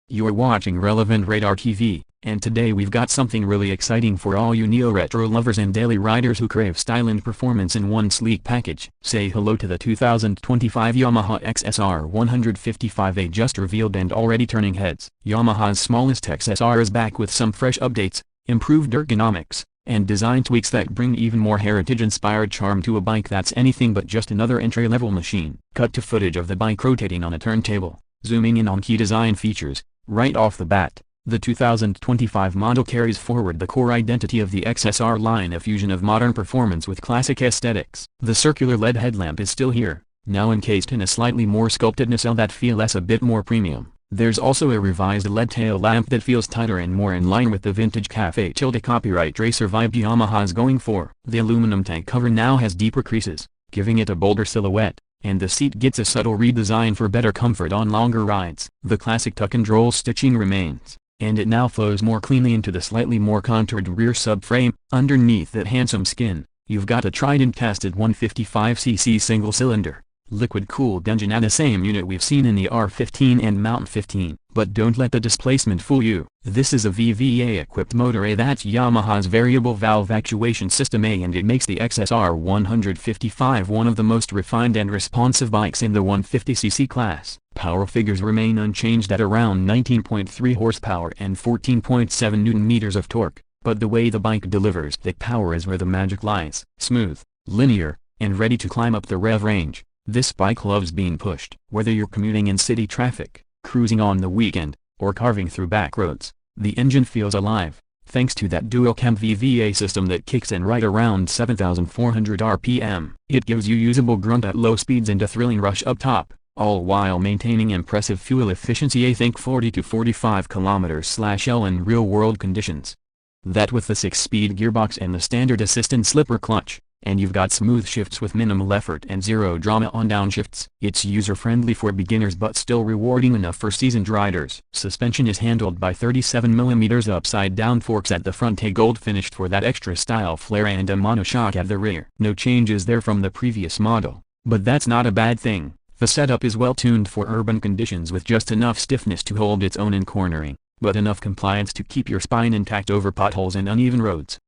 You're watching Relevant Radar TV, and today we've got something really exciting for all you neo-retro lovers and daily riders who crave style and performance in one sleek package. Say hello to the 2025 Yamaha XSR 155A, just revealed and already turning heads. Yamaha's smallest XSR is back with some fresh updates, improved ergonomics, and design tweaks that bring even more heritage-inspired charm to a bike that's anything but just another entry-level machine. Cut to footage of the bike rotating on a turntable, zooming in on key design features. Right off the bat, the 2025 model carries forward the core identity of the XSR line, a fusion of modern performance with classic aesthetics. The circular LED headlamp is still here, now encased in a slightly more sculpted nacelle that feels a bit more premium. There's also a revised LED tail lamp that feels tighter and more in line with the vintage Cafe Tilde copyright racer vibe Yamaha's going for. The aluminum tank cover now has deeper creases, giving it a bolder silhouette, and the seat gets a subtle redesign for better comfort on longer rides. The classic tuck-and-roll stitching remains, and it now flows more cleanly into the slightly more contoured rear subframe. Underneath that handsome skin, you've got a tried and tested 155cc single-cylinder, liquid-cooled engine at the same unit we've seen in the R15 and Mountain 15. But don't let the displacement fool you. This is a VVA-equipped motor A, that's Yamaha's variable valve actuation system A, and it makes the XSR 155 one of the most refined and responsive bikes in the 150cc class. Power figures remain unchanged at around 19.3 horsepower and 14.7 Newton-meters of torque, but the way the bike delivers that power is where the magic lies. Smooth, linear, and ready to climb up the rev range, this bike loves being pushed. Whether you're commuting in city traffic, cruising on the weekend, or carving through back roads, the engine feels alive, thanks to that dual-cam VVA system that kicks in right around 7,400 RPM. It gives you usable grunt at low speeds and a thrilling rush up top, all while maintaining impressive fuel efficiency. I think 40 to 45 km/L in real-world conditions. That with the 6-speed gearbox and the standard assistant slipper clutch, and you've got smooth shifts with minimal effort and zero drama on downshifts. It's user-friendly for beginners but still rewarding enough for seasoned riders. Suspension is handled by 37mm upside-down forks at the front, a gold finished for that extra style flair, and a monoshock at the rear. No changes there from the previous model, but that's not a bad thing. The setup is well tuned for urban conditions with just enough stiffness to hold its own in cornering, but enough compliance to keep your spine intact over potholes and uneven roads.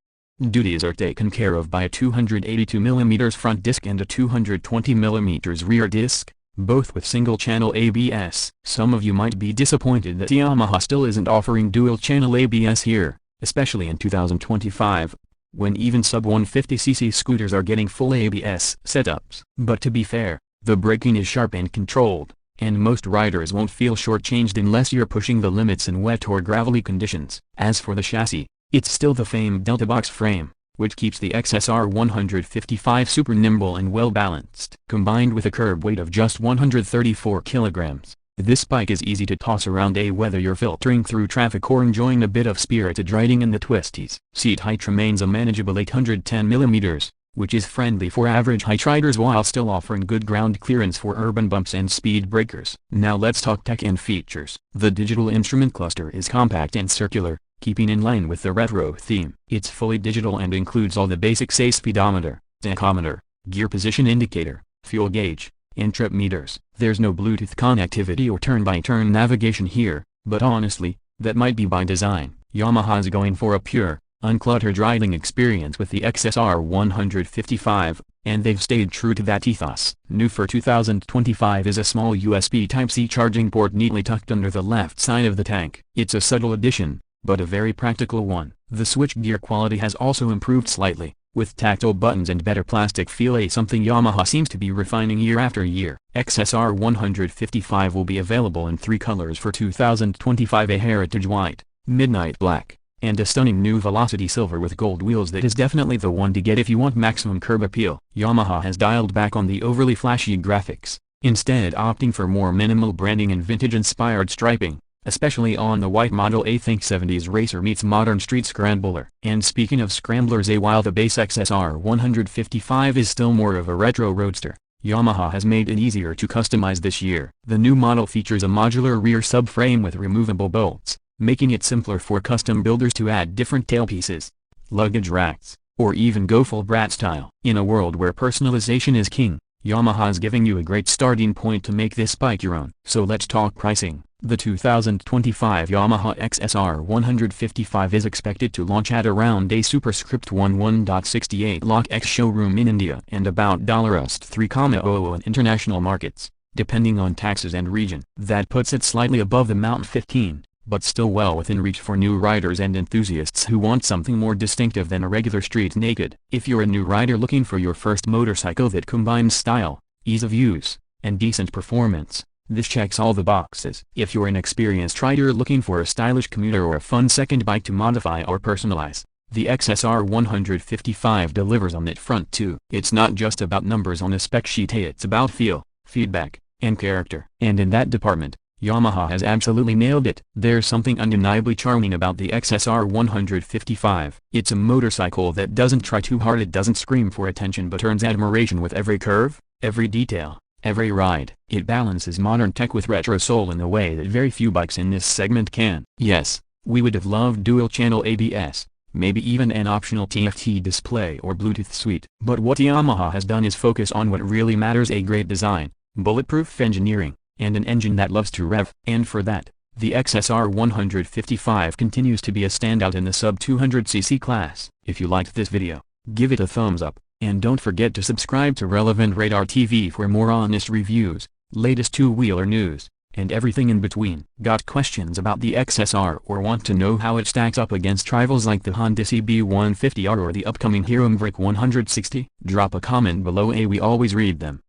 Duties are taken care of by a 282mm front disc and a 220mm rear disc, both with single-channel ABS. Some of you might be disappointed that Yamaha still isn't offering dual-channel ABS here, especially in 2025, when even sub-150cc scooters are getting full ABS setups. But to be fair, the braking is sharp and controlled, and most riders won't feel shortchanged unless you're pushing the limits in wet or gravelly conditions. As for the chassis, it's still the famed Delta box frame, which keeps the XSR 155 super nimble and well balanced. Combined with a curb weight of just 134 kilograms, this bike is easy to toss around, whether you're filtering through traffic or enjoying a bit of spirited riding in the twisties. Seat height remains a manageable 810mm, which is friendly for average height riders while still offering good ground clearance for urban bumps and speed breakers. Now let's talk tech and features. The digital instrument cluster is compact and circular, keeping in line with the retro theme. It's fully digital and includes all the basics: say speedometer, tachometer, gear position indicator, fuel gauge, and trip meters. There's no Bluetooth connectivity or turn-by-turn navigation here, but honestly, that might be by design. Yamaha's going for a pure, uncluttered riding experience with the XSR 155, and they've stayed true to that ethos. New for 2025 is a small USB Type-C charging port neatly tucked under the left side of the tank. It's a subtle addition, but a very practical one. The switchgear quality has also improved slightly, with tactile buttons and better plastic feel, something Yamaha seems to be refining year after year. XSR 155 will be available in 3 colors for 2025: a heritage white, midnight black, and a stunning new Velocity silver with gold wheels that is definitely the one to get if you want maximum curb appeal. Yamaha has dialed back on the overly flashy graphics, instead opting for more minimal branding and vintage-inspired striping, especially on the white Model A. Think 70s racer meets modern street scrambler. And speaking of scramblers, while the base XSR 155 is still more of a retro roadster, Yamaha has made it easier to customize this year. The new model features a modular rear subframe with removable bolts, making it simpler for custom builders to add different tailpieces, luggage racks, or even go full brat style. In a world where personalization is king, Yamaha's giving you a great starting point to make this bike your own. So let's talk pricing. The 2025 Yamaha XSR 155 is expected to launch at around a superscript 11.68 lakh showroom in India and about $3.00 in international markets, depending on taxes and region. That puts it slightly above the Mountain 15, but still well within reach for new riders and enthusiasts who want something more distinctive than a regular street naked. If you're a new rider looking for your first motorcycle that combines style, ease of use, and decent performance, this checks all the boxes. If you're an experienced rider looking for a stylish commuter or a fun second bike to modify or personalize, the XSR 155 delivers on that front too. It's not just about numbers on a spec sheet, it's about feel, feedback, and character. And in that department, Yamaha has absolutely nailed it. There's something undeniably charming about the XSR 155. It's a motorcycle that doesn't try too hard, it doesn't scream for attention but earns admiration with every curve, every detail, every ride. It balances modern tech with retro soul in a way that very few bikes in this segment can. Yes, we would have loved dual-channel ABS, maybe even an optional TFT display or Bluetooth suite. But what Yamaha has done is focus on what really matters: a great design, bulletproof engineering, and an engine that loves to rev. And for that, the XSR 155 continues to be a standout in the sub-200cc class. If you liked this video, give it a thumbs up, and don't forget to subscribe to Relevant Radar TV for more honest reviews, latest two-wheeler news, and everything in between. Got questions about the XSR or want to know how it stacks up against rivals like the Honda CB150R or the upcoming Hero Maverick 160? Drop a comment below, we always read them.